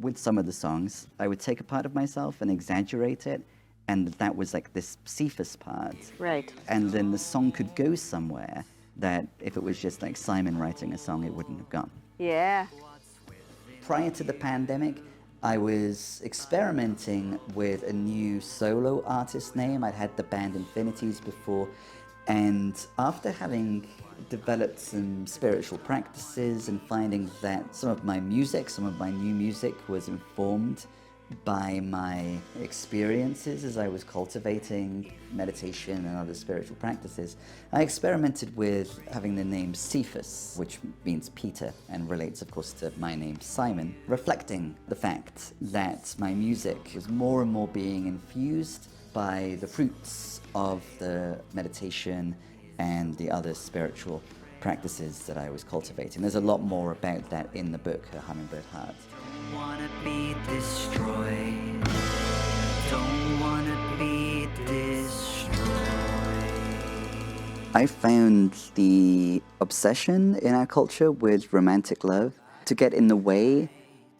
with some of the songs, I would take a part of myself and exaggerate it, and that was like this Cephas part. Right. And then the song could go somewhere that if it was just like Simon writing a song, it wouldn't have gone. Yeah. Prior to the pandemic, I was experimenting with a new solo artist name. I'd had the band Infinities before, and after having developed some spiritual practices and finding that some of my music, some of my new music was informed by my experiences as I was cultivating meditation and other spiritual practices, I experimented with having the name Cephas, which means Peter and relates, of course, to my name Simon, reflecting the fact that my music was more and more being infused by the fruits of the meditation and the other spiritual practices that I was cultivating. There's a lot more about that in the book, A Hummingbird Heart. Don't wanna be destroyed. Don't wanna be destroyed. I found the obsession in our culture with romantic love to get in the way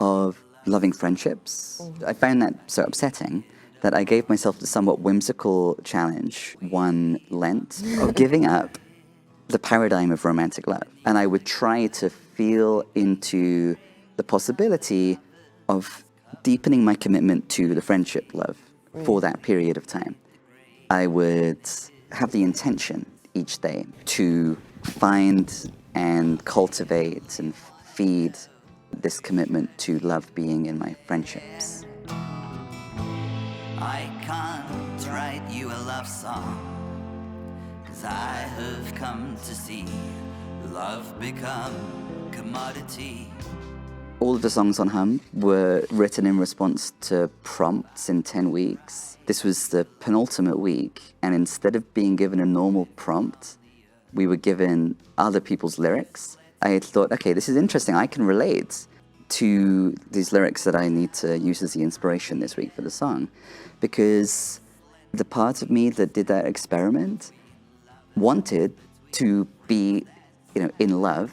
of loving friendships. I found that so upsetting that I gave myself the somewhat whimsical challenge one Lent of giving up the paradigm of romantic love. And I would try to feel into the possibility of deepening my commitment to the friendship love for that period of time. I would have the intention each day to find and cultivate and feed this commitment to love being in my friendships. I can't write you a love song, 'cause I have come to see love become commodity. All of the songs on Hum were written in response to prompts in 10 weeks. This was the penultimate week, and instead of being given a normal prompt, we were given other people's lyrics. I thought, okay, this is interesting. I can relate to these lyrics that I need to use as the inspiration this week for the song, because the part of me that did that experiment wanted to be, in love,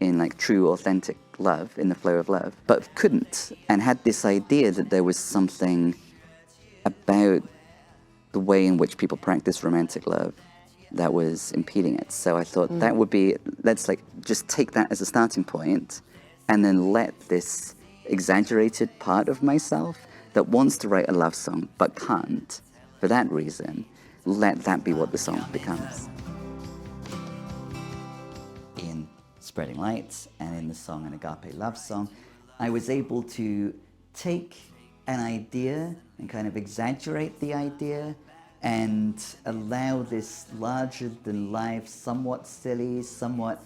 in like true, authentic love, in the flow of love, but couldn't, and had this idea that there was something about the way in which people practice romantic love that was impeding it. So I thought that would be, let's like just take that as a starting point and then let this exaggerated part of myself that wants to write a love song but can't, for that reason, let that be what the song becomes. In Spreading Light and in the song An Agape Love Song, I was able to take an idea and kind of exaggerate the idea and allow this larger-than-life, somewhat silly, somewhat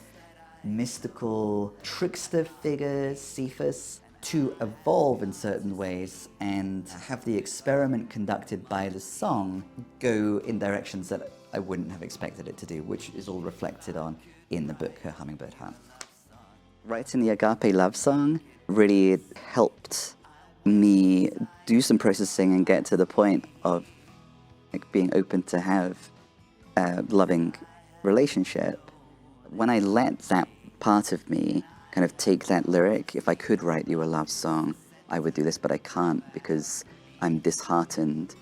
mystical trickster figure, Cephas, to evolve in certain ways and have the experiment conducted by the song go in directions that I wouldn't have expected it to do, which is all reflected on in the book, Her Hummingbird Heart. Writing the Agape Love Song really helped me do some processing and get to the point of being open to have a loving relationship. When I let that part of me kind of take that lyric, if I could write you a love song, I would do this, but I can't because I'm disheartened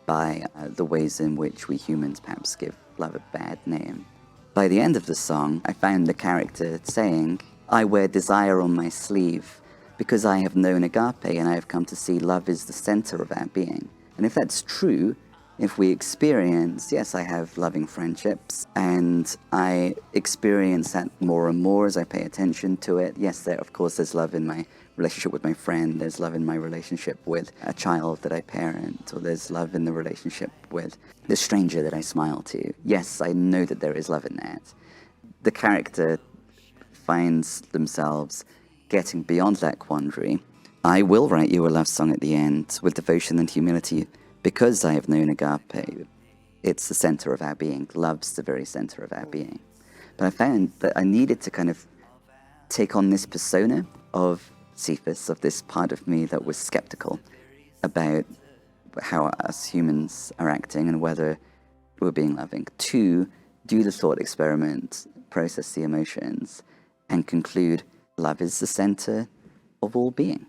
by the ways in which we humans perhaps give love a bad name. By the end of the song, I found the character saying, I wear desire on my sleeve because I have known agape and I have come to see love is the center of our being. And if that's true, if we experience, yes, I have loving friendships, and I experience that more and more as I pay attention to it. Yes, of course, there's love in my relationship with my friend, there's love in my relationship with a child that I parent, or there's love in the relationship with the stranger that I smile to. Yes, I know that there is love in that. The character finds themselves getting beyond that quandary. I will write you a love song at the end with devotion and humility, because I have known agape. It's the center of our being. Love's the very center of our being. But I found that I needed to kind of take on this persona of Cephas, of this part of me that was skeptical about how us humans are acting and whether we're being loving, to do the thought experiment, process the emotions, and conclude love is the center of all being.